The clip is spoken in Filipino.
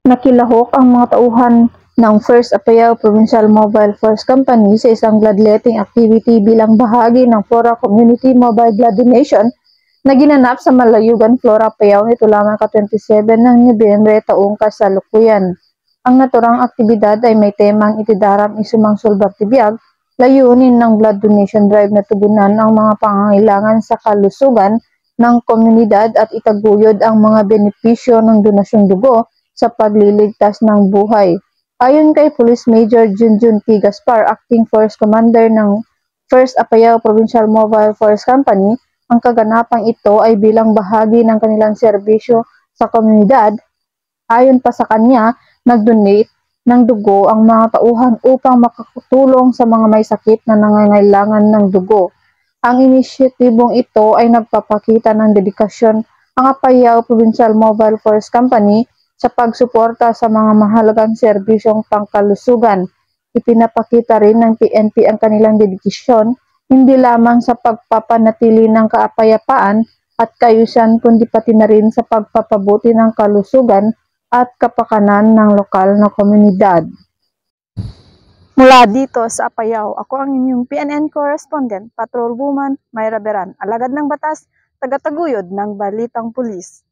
Nakilahok ang mga tauhan ng First Apayao Provincial Mobile Force Company sa isang bloodletting activity bilang bahagi ng Flora Community Mobile Blood Donation na ginanap sa Malayugan, Flora, Apayao nito lamang ka-27 ng Nobyembre taong kasalukuyan. Ang naturang aktibidad ay may temang itidaram isumang sulbar tibiyag, layunin ng blood donation drive na tugunan ang mga pangangailangan sa kalusugan ng komunidad at itaguyod ang mga benepisyo ng donasyong dugo sa pagliligtas ng buhay. Ayon kay Police Major Junjun T. Gaspar, Acting Force Commander ng First Apayao Provincial Mobile Force Company, ang kaganapang ito ay bilang bahagi ng kanilang serbisyo sa komunidad. Ayon pa sa kanya, nag-donate ng dugo ang mga tauhan upang makatulong sa mga may sakit na nangangailangan ng dugo. Ang inisyatibong ito ay nagpapakita ng dedikasyon ang Apayao Provincial Mobile Force Company sa pagsuporta sa mga mahalagang serbisyong pangkalusugan. Ipinapakita rin ng PNP ang kanilang dedikasyon hindi lamang sa pagpapanatili ng kaapayapaan at kaayusan kundi pati na rin sa pagpapabuti ng kalusugan at kapakanan ng lokal na komunidad. Mula dito sa Apayao, ako ang inyong PNN correspondent, Patrol Woman Mayra Beran, alagad ng batas, tagataguyod ng Balitang Pulis.